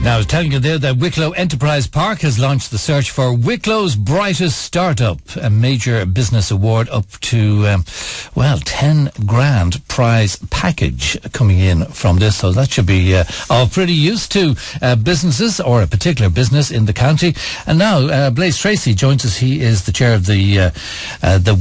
Now, I was telling you there that Wicklow Enterprise Park has launched the search for Wicklow's brightest startup, a major business award up to, 10 grand prize package coming in from this. So that should be of pretty use to businesses, or a particular business in the county. And now, Blaise Treacy joins us. He is the chair of the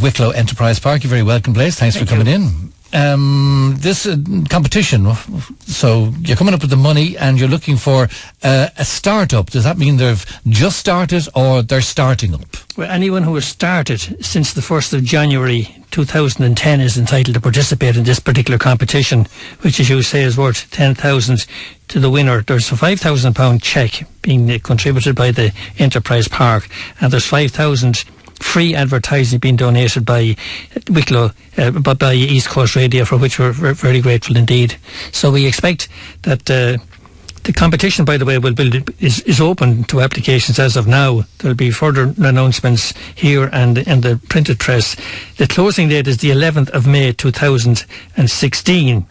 Wicklow Enterprise Park. You're very welcome, Blaise. Thanks for coming in. This competition, so you're coming up with the money and you're looking for a start-up. Does that mean they've just started or they're starting up? Well, anyone who has started since the 1st of January 2010 is entitled to participate in this particular competition, which, as you say, is worth 10,000 to the winner. There's a £5,000 cheque being contributed by the Enterprise Park, and there's 5,000 free advertising being donated by Wicklow, by East Coast Radio, for which we're very grateful indeed. So we expect that the competition, by the way, is open to applications as of now. There'll be further announcements here and in the printed press. The closing date is the 11th of May 2016.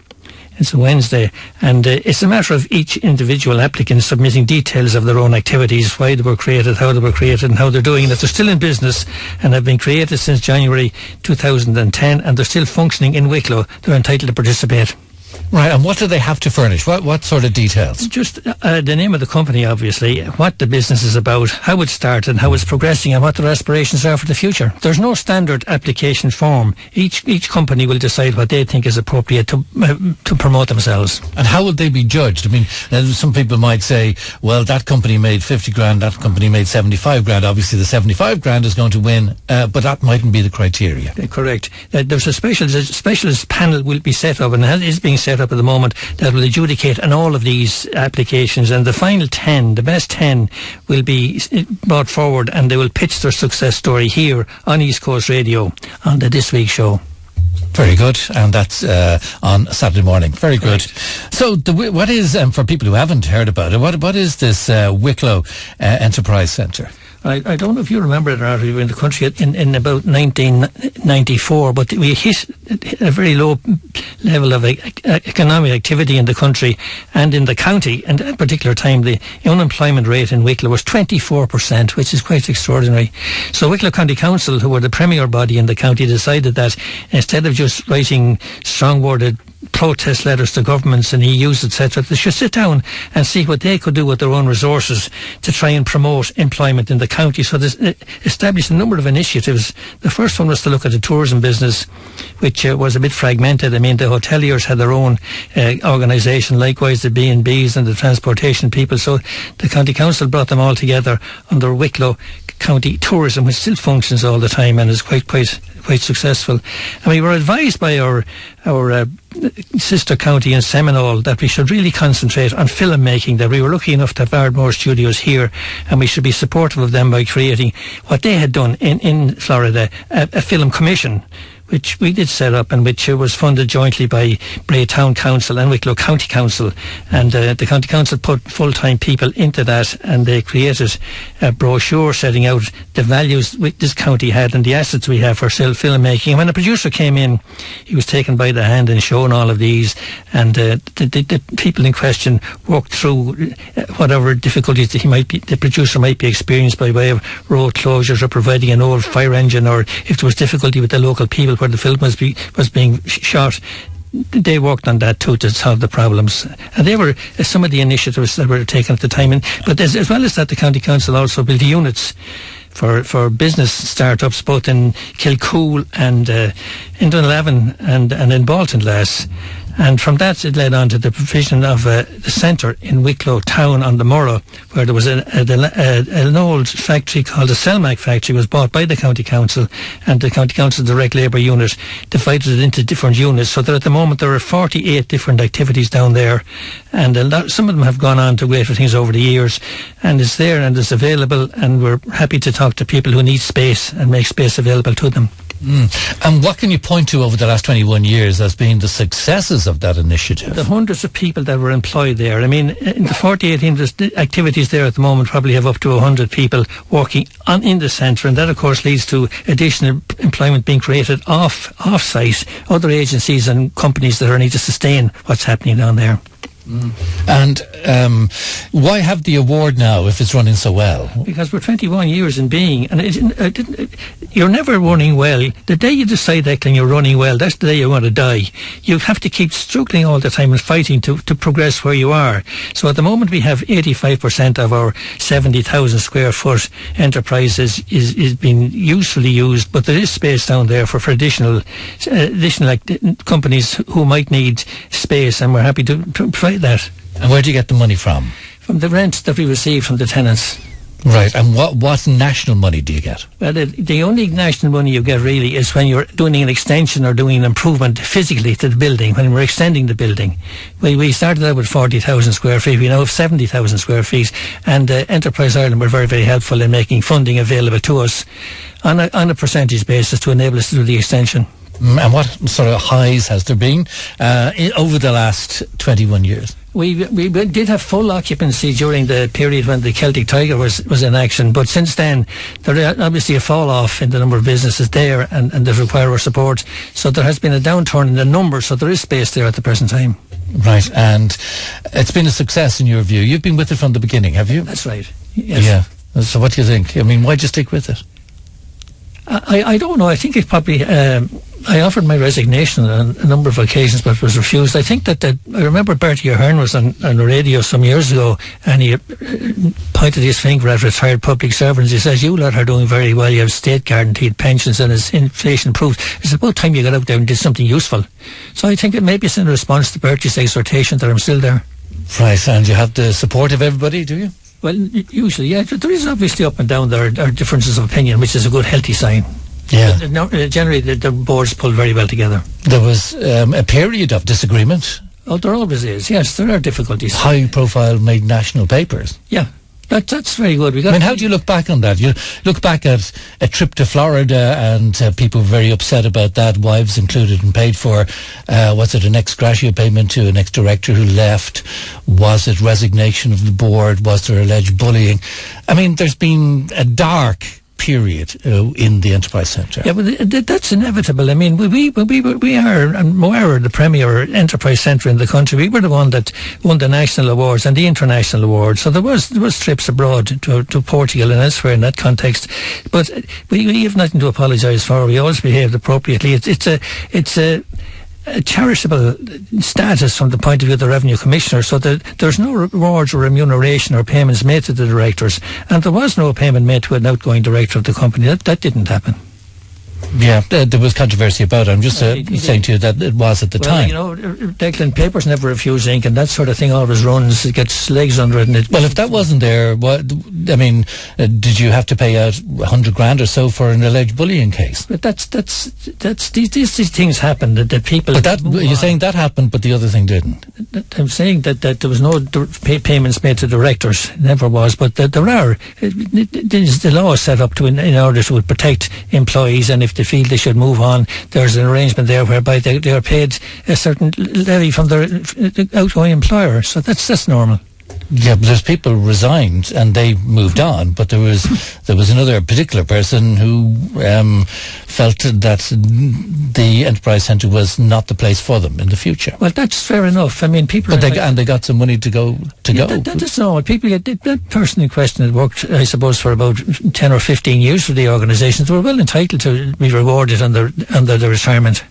It's a Wednesday, and it's a matter of each individual applicant submitting details of their own activities, why they were created, how they were created, and how they're doing. And if they're still in business and have been created since January 2010 and they're still functioning in Wicklow, they're entitled to participate. Right, and what do they have to furnish? What sort of details? Just the name of the company, obviously, what the business is about, how it started, how it's progressing, and what their aspirations are for the future. There's no standard application form. Each company will decide what they think is appropriate to promote themselves. And how will they be judged? I mean, some people might say, well, that company made 50 grand, that company made 75 grand. Obviously, the 75 grand is going to win, but that mightn't be the criteria. Correct. There's a specialist panel will be set up, and is being set up at the moment, that will adjudicate on all of these applications, and the final 10, the best 10, will be brought forward, and they will pitch their success story here on East Coast Radio on the This Week show. Very good, and that's on Saturday morning. Very good. So, what is, for people who haven't heard about it, what is this Wicklow Enterprise Centre? I don't know if you remember it or not. We were in the country in about 1994, but we hit a very low level of economic activity in the country and in the county. And at that particular time, the unemployment rate in Wicklow was 24%, which is quite extraordinary. So Wicklow County Council, who were the premier body in the county, decided that instead of just writing strong-worded protest letters to governments and EUs, etc., they should sit down and see what they could do with their own resources to try and promote employment in the county. So they established a number of initiatives. The first one was to look at the tourism business, which was a bit fragmented. I mean, the hoteliers had their own organisation, likewise the B&Bs and the transportation people. So the county council brought them all together under Wicklow County Tourism, which still functions all the time and is quite successful. And we were advised by our sister county in Seminole that we should really concentrate on film making, that we were lucky enough to have Ardmore Studios here, and we should be supportive of them by creating what they had done in Florida, a film commission, which we did set up, and which was funded jointly by Bray Town Council and Wicklow County Council. And the County Council put full-time people into that, and they created a brochure setting out the values this county had and the assets we have for film-making. And when the producer came in, he was taken by the hand and shown all of these, and the people in question walked through whatever difficulties the producer might be experienced by way of road closures or providing an old fire engine, or if there was difficulty with the local people where the film was being shot. They worked on that too to solve the problems, and they were some of the initiatives that were taken at the time. But as well as that, the County Council also built units for business startups, both in Kilcool and in Dunlavin and in Baltinglass. And from that, it led on to the provision of the centre in Wicklow Town on the Murrow, where there was an old factory called the Selmac factory, was bought by the County Council, and the County Council Direct Labour Unit divided it into different units, so that at the moment there are 48 different activities down there, and some of them have gone on to greater things over the years, and it's there and it's available, and we're happy to talk to people who need space and make space available to them. And what can you point to over the last 21 years as being the successes of that initiative? The hundreds of people that were employed there. I mean, in the 48 activities there at the moment probably have up to 100 people working in the centre, and that of course leads to additional employment being created off-site, other agencies and companies that are need to sustain what's happening down there. And why have the award now if it's running so well? Because we're 21 years in being, and you're never running well. The day you decide that you're running well, that's the day you want to die. You have to keep struggling all the time and fighting to progress where you are. So at the moment we have 85% of our 70,000 square foot enterprise is being usefully used, but there is space down there for additional companies who might need space, and we're happy to provide that. And where do you get the money from? From the rent that we receive from the tenants. Right, and what national money do you get? Well, the only national money you get really is when you're doing an extension or doing an improvement physically to the building, when we're extending the building. We started out with 40,000 square feet, we now have 70,000 square feet, and Enterprise Ireland were very, very helpful in making funding available to us on a percentage basis to enable us to do the extension. And what sort of highs has there been over the last 21 years? We did have full occupancy during the period when the Celtic Tiger was in action, but since then there is obviously a fall off in the number of businesses there and that require our support. So there has been a downturn in the number, so there is space there at the present time. Right, and it's been a success in your view. You've been with it from the beginning, have you? That's right, yes. Yeah. So what do you think? I mean, why'd you stick with it? I don't know. I think it probably... I offered my resignation on a number of occasions, but was refused. I think that I remember Bertie Ahern was on the radio some years ago, and he pointed his finger at retired public servants. He says, "You lot are doing very well. You have state-guaranteed pensions, and it's inflation-proof. It's about time you got out there and did something useful." So I think maybe it's in response to Bertie's exhortation that I'm still there. Right, and you have the support of everybody, do you? Well, usually, yeah. There is obviously up and down there are differences of opinion, which is a good, healthy sign. Yeah. Generally, the boards pull very well together. There was a period of disagreement. Oh, there always is. Yes, there are difficulties. High-profile made national papers. Yeah. That's very good. How do you look back on that? You look back at a trip to Florida, and people were very upset about that, wives included and paid for. Was it an ex gratia payment to an ex-director who left? Was it resignation of the board? Was there alleged bullying? I mean, there's been a dark period in the Enterprise Centre. Yeah, but that's inevitable. I mean, we are, and we're the premier Enterprise Centre in the country. We were the one that won the national awards and the international awards. So there was trips abroad to Portugal and elsewhere in that context. But we have nothing to apologise for. We always behaved appropriately. It's a charitable status from the point of view of the Revenue Commissioner, so that there's no rewards or remuneration or payments made to the directors, and there was no payment made to an outgoing director of the company. That didn't happen. Yeah, there was controversy about it. I'm just saying to you that it was at the time. You know, Declan, papers never refuse ink, and that sort of thing always runs. It gets legs under it. Well, if that wasn't there, did you have to pay out 100 grand or so for an alleged bullying case? But these things happen. That people. But you're saying that happened, but the other thing didn't. I'm saying that there was no payments made to directors. Never was, but there are. The law is set up in order to protect employees, and if they feel they should move on, there's an arrangement there whereby they are paid a certain levy from their outgoing employer. So that's normal. Yeah, but there's people who resigned and they moved on, but there was another particular person who felt that the Enterprise Centre was not the place for them in the future. Well, that's fair enough. I mean, people... But they got some money to go. That's normal. That person in question had worked, I suppose, for about 10 or 15 years for the organisation. They were well entitled to be rewarded under the retirement.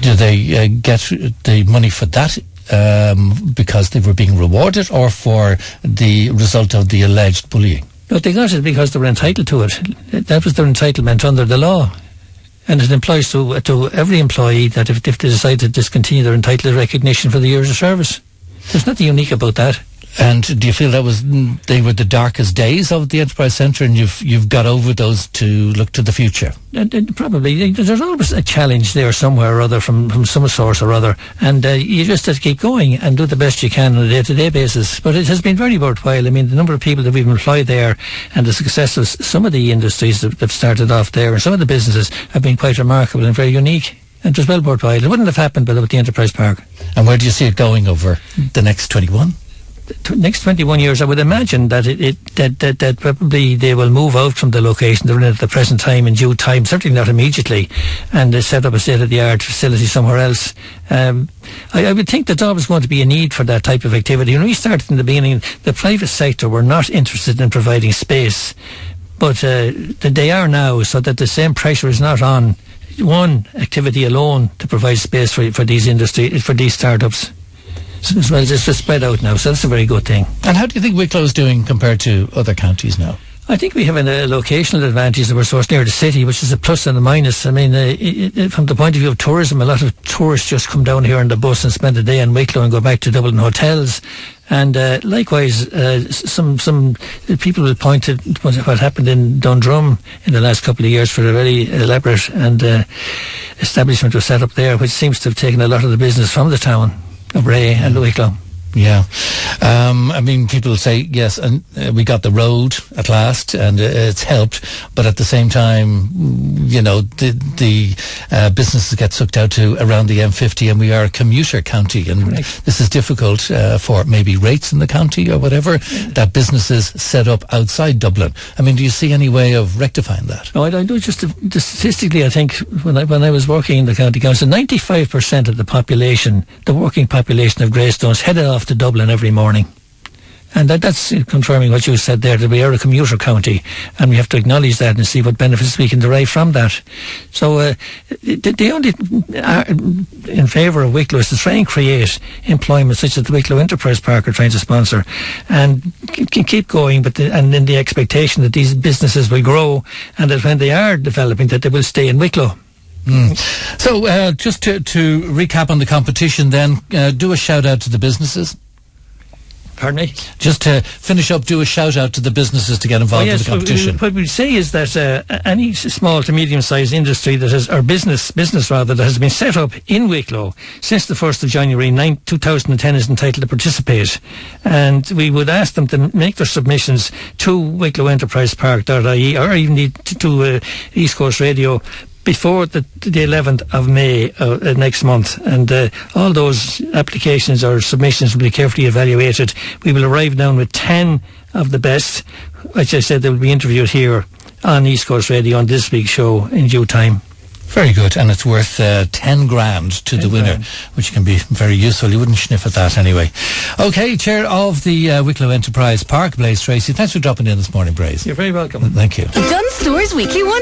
Do they get the money for that because they were being rewarded, or for the result of the alleged bullying? No, they got it because they were entitled to it. That was their entitlement under the law. And it implies to every employee that if they decide to discontinue, they're entitled to recognition for the years of service. There's nothing unique about that. And do you feel they were the darkest days of the Enterprise Centre, and you've got over those to look to the future? Probably. There's always a challenge there somewhere or other from some source or other, and you just have to keep going and do the best you can on a day-to-day basis. But it has been very worthwhile. I mean, the number of people that we've employed there and the success of some of the industries that have started off there and some of the businesses have been quite remarkable and very unique. And it was well worthwhile. It wouldn't have happened without the Enterprise Park. And where do you see it going over the next 21? next 21 years, I would imagine that that probably they will move out from the location they're in at the present time in due time, certainly not immediately, and they set up a state-of-the-art facility somewhere else. I would think that there was going to be a need for that type of activity. When we started in the beginning, the private sector were not interested in providing space, but they are now, so that the same pressure is not on one activity alone to provide space for these startups. So as well, it's just spread out now, so that's a very good thing. And how do you think Wicklow is doing compared to other counties now? I think we have a locational advantage that we're so near the city, which is a plus and a minus. I mean, from the point of view of tourism, a lot of tourists just come down here on the bus and spend a day in Wicklow and go back to Dublin hotels. And likewise, some people will point to what happened in Dundrum in the last couple of years for a very elaborate and establishment was set up there, which seems to have taken a lot of the business from the town of Ray and Wicklow. Yeah. I mean, people say, yes, and we got the road at last, and it's helped, but at the same time, you know, the businesses get sucked out to around the M50, and we are a commuter county, and Correct. This is difficult for maybe rates in the county or whatever, that businesses set up outside Dublin. I mean, do you see any way of rectifying that? No, I do. Just statistically, I think, when I was working in the county council, 95% of the population, the working population of Greystones, headed off to Dublin every morning. And that's confirming what you said there, that we are a commuter county, and we have to acknowledge that and see what benefits we can derive from that. So the only in favour of Wicklow is to try and create employment such as the Wicklow Enterprise Park are trying to sponsor, and can keep going, and in the expectation that these businesses will grow, and that when they are developing, that they will stay in Wicklow. So just to recap on the competition then, do a shout out to the businesses. Pardon me? Just to finish up, do a shout out to the businesses to get involved in the competition. What we'd say is that any small to medium sized industry that has, or business rather, that has been set up in Wicklow since the 1st of January 2010 is entitled to participate. And we would ask them to make their submissions to wicklowenterprisepark.ie, or even to East Coast Radio before the 11th of May next month, and all those applications or submissions will be carefully evaluated. We will arrive down with 10 of the best, which I said they will be interviewed here on East Coast Radio on this week's show in due time. Very good, and it's worth 10 grand to the winner, which can be very useful. You wouldn't sniff at that anyway. Okay, Chair of the Wicklow Enterprise Park, Blaise Treacy. Thanks for dropping in this morning, Blaise. You're very welcome. Thank you. Dunn Stores Weekly One.